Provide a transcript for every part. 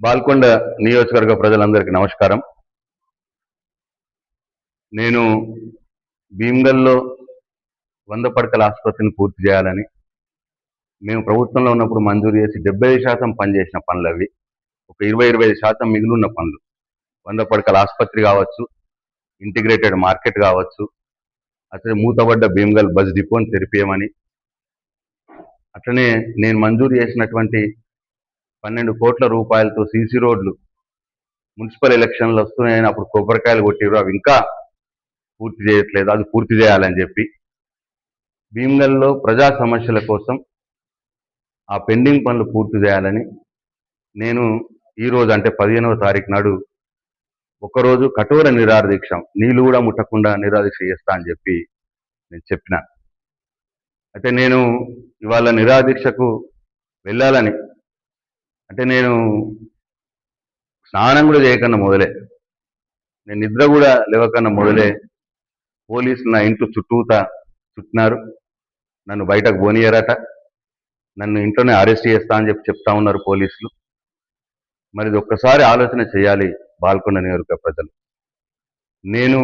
బాల్కొండ నియోజకవర్గ ప్రజలందరికీ నమస్కారం. నేను భీమ్గల్లో 100 పడకల ఆసుపత్రిని పూర్తి చేయాలని మేము ప్రభుత్వంలో ఉన్నప్పుడు మంజూరు చేసి 75% పనిచేసిన పనులవి. ఒక 20-25% మిగిలిన పనులు. 100 పడకల ఆసుపత్రి కావచ్చు, ఇంటిగ్రేటెడ్ మార్కెట్ కావచ్చు, అట్లనే మూతబడ్డ భీమ్గల్ బస్ డిపోని తెరిపియమని, అట్లనే నేను మంజూరు చేసినటువంటి 12 కోట్ల రూపాయలతో సీసీ రోడ్లు మున్సిపల్ ఎలక్షన్లు వస్తున్నాయని అప్పుడు కొబ్బరికాయలు కొట్టిర్రు, అవి ఇంకా పూర్తి చేయట్లేదు, అది పూర్తి చేయాలని చెప్పి భీమ్గల్లో ప్రజా సమస్యల కోసం ఆ పెండింగ్ పనులు పూర్తి చేయాలని నేను ఈరోజు అంటే 15వ తారీఖు నాడు ఒకరోజు కఠోర నిరాహార దీక్ష, నీళ్లు కూడా ముట్టకుండా నిరాహార దీక్ష చేస్తా అని చెప్పి నేను చెప్పిన. అయితే నేను ఇవాళ నిరాహార దీక్షకు వెళ్ళాలని అంటే నేను స్నానం కూడా చేయకన్నా మొదలే, నేను నిద్ర కూడా లేవకన్నా మొదలే పోలీసులు నా ఇంటి చుట్టూతా చుట్టినారు. నన్ను బయటకు పోనీయరట, నన్ను ఇంట్లోనే అరెస్ట్ చేస్తా అని చెప్తా ఉన్నారు పోలీసులు. మరి ఇది ఒక్కసారి ఆలోచన చేయాలి బాల్కొండ నియోజకవర్గ ప్రజలు. నేను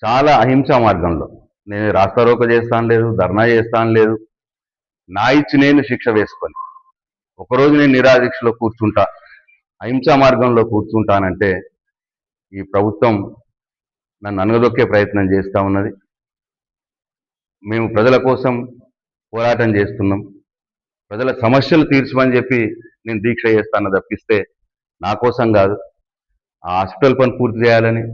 చాలా అహింసా మార్గంలో, నేను రాస్తారోక చేస్తాను లేదు, ధర్నా చేస్తాను లేదు, నా ఇచ్చి నేను శిక్ష వేసుకొని ఒకరోజు నేను నిరాహార దీక్షలో కూర్చుంటా, అహింసా మార్గంలో కూర్చుంటానంటే ఈ ప్రభుత్వం నన్ను అనగదొక్కే ప్రయత్నం చేస్తూ ఉన్నది. మేము ప్రజల కోసం పోరాటం చేస్తున్నాం, ప్రజల సమస్యలు తీర్చమని చెప్పి నేను దీక్ష చేస్తాను తప్పిస్తే నా కోసం కాదు. ఆ హాస్పిటల్ పని పూర్తి చేయాలని,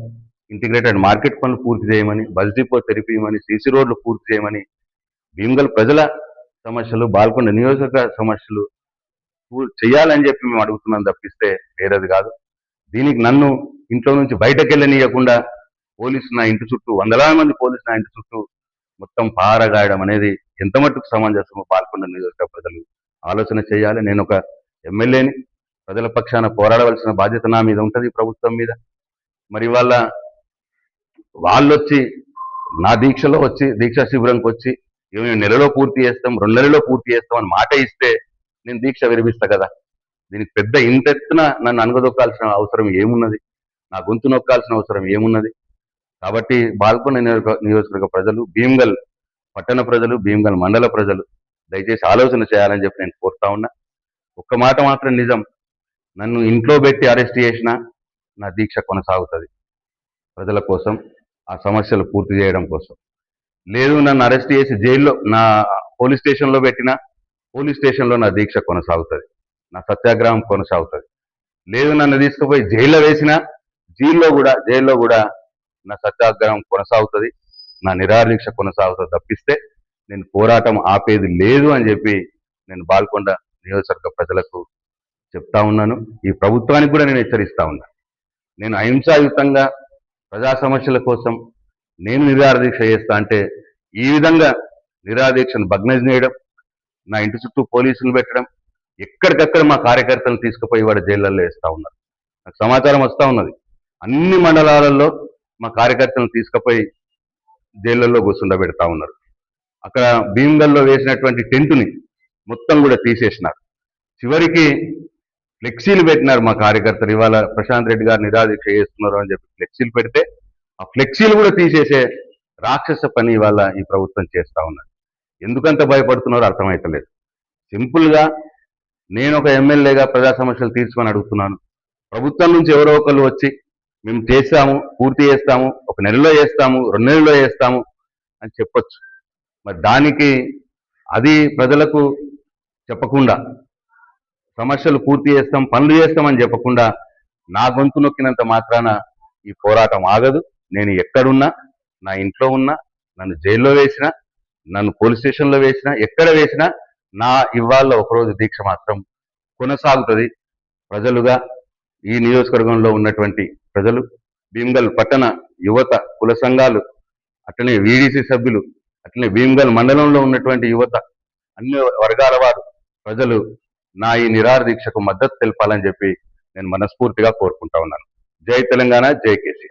ఇంటిగ్రేటెడ్ మార్కెట్ పనులు పూర్తి చేయమని, బస్ డిపో తెరిపియమని, సీసీ రోడ్లు పూర్తి చేయమని, భీమ్గల్ ప్రజల సమస్యలు, బాల్కొండ నియోజకవర్గ సమస్యలు చేయాలని చెప్పి మేము అడుగుతున్నాం తప్పిస్తే వేరేది కాదు. దీనికి నన్ను ఇంట్లో నుంచి బయటకు వెళ్ళనీయకుండా పోలీసులు నా ఇంటి చుట్టూ, వందలాది మంది పోలీసులు నా ఇంటి చుట్టూ మొత్తం పారగాయడం అనేది ఎంత మట్టుకు సమంజసమో బాల్కొండ నియోజకవర్గ ప్రజలు ఆలోచన చేయాలి. నేను ఒక ఎమ్మెల్యేని, ప్రజల పక్షాన పోరాడవలసిన బాధ్యత నా మీద ఉంటుంది, ప్రభుత్వం మీద. మరి వాళ్ళు వచ్చి నా దీక్షలో వచ్చి, దీక్షా శిబిరంకి వచ్చి మేము నెలలో పూర్తి చేస్తాం, 2 నెలల్లో పూర్తి చేస్తాం అని మాట ఇస్తే నేను దీక్ష విరమిస్తా కదా. దీనికి పెద్ద ఇంతెత్తున నన్ను అనగదొక్కాల్సిన అవసరం ఏమున్నది, నా గొంతు నొక్కాల్సిన అవసరం ఏమున్నది? కాబట్టి బాల్కొండ నియోజకవర్గ ప్రజలు, భీమ్గల్ పట్టణ ప్రజలు, భీమ్గల్ మండల ప్రజలు దయచేసి ఆలోచన చేయాలని చెప్పి నేను కోరుతా ఉన్నా. ఒక్క మాట మాత్రం నిజం, నన్ను ఇంట్లో పెట్టి అరెస్ట్ చేసినా నా దీక్ష కొనసాగుతుంది ప్రజల కోసం, ఆ సమస్యలు పూర్తి చేయడం కోసం. లేదు నన్ను అరెస్ట్ చేసి జైల్లో, నా పోలీస్ స్టేషన్లో పెట్టినా పోలీస్ స్టేషన్లో నా దీక్ష కొనసాగుతుంది, నా సత్యాగ్రహం కొనసాగుతుంది. లేదు నన్ను తీసుకుపోయి జైల్లో వేసినా జైల్లో కూడా నా సత్యాగ్రహం కొనసాగుతుంది, నా నిరాహార దీక్ష కొనసాగుతుంది తప్పిస్తే నేను పోరాటం ఆపేది లేదు అని చెప్పి నేను బాల్కొండ నియోజకవర్గ ప్రజలకు చెప్తా ఉన్నాను. ఈ ప్రభుత్వానికి కూడా నేను హెచ్చరిస్తా ఉన్నాను. నేను అహింసాయుతంగా ప్రజా సమస్యల కోసం నేను నిరాహార దీక్ష చేస్తా అంటే ఈ విధంగా నిరాహార దీక్షను భగ్నం చేయడం, నా ఇంటి చుట్టూ పోలీసులు పెట్టడం, ఎక్కడికక్కడ మా కార్యకర్తలను తీసుకుపోయి వాడు జైళ్ళల్లో వేస్తూ ఉన్నారు. నాకు సమాచారం వస్తూ ఉన్నది, అన్ని మండలాలలో మా కార్యకర్తలను తీసుకుపోయి జైళ్ళల్లో కూర్చుండబెడతా ఉన్నారు. అక్కడ భీమ్గల్లో వేసినటువంటి టెంటుని మొత్తం కూడా తీసేసినారు. చివరికి ఫ్లెక్సీలు పెట్టినారు మా కార్యకర్తలు, ఇవాళ ప్రశాంత్ రెడ్డి గారు నిరాహార దీక్ష చేస్తున్నారు అని చెప్పి ఫ్లెక్సీలు పెడితే ఆ ఫ్లెక్సీలు కూడా తీసేసే రాక్షస పని ఇవాళ ఈ ప్రభుత్వం చేస్తూ ఉన్నది. ఎందుకంత భయపడుతున్నారో అర్థమైతలేదు. సింపుల్గా నేను ఒక ఎమ్మెల్యేగా ప్రజా సమస్యలు తీర్చమని అడుగుతున్నాను. ప్రభుత్వం నుంచి ఎవరో ఒకరు వచ్చి మేము చేస్తాము, పూర్తి చేస్తాము, 1 నెలలో చేస్తాము, 2 నెలల్లో చేస్తాము అని చెప్పొచ్చు. మరి దానికి అది ప్రజలకు చెప్పకుండా, సమస్యలు పూర్తి చేస్తాం, పనులు చేస్తామని చెప్పకుండా నా గొంతు నొక్కినంత మాత్రాన ఈ పోరాటం ఆగదు. నేను ఎక్కడున్నా, నా ఇంట్లో ఉన్నా, నన్ను జైల్లో వేసినా, నన్ను పోలీస్ స్టేషన్లో వేసినా, ఎక్కడ వేసినా నా ఇవాళ ఒకరోజు దీక్ష మాత్రం కొనసాగుతుంది. ప్రజలుగా ఈ నియోజకవర్గంలో ఉన్నటువంటి ప్రజలు, భీమ్గల్ పట్టణ యువత, కుల సంఘాలు, అట్లనే వీడీసీ సభ్యులు, అట్లనే భీమ్గల్ మండలంలో ఉన్నటువంటి యువత, అన్ని వర్గాల వారు ప్రజలు నా ఈ నిరాహార దీక్షకు మద్దతు తెలపాలని చెప్పి నేను మనస్ఫూర్తిగా కోరుకుంటా ఉన్నాను. జై తెలంగాణ, జై కేసీఆర్.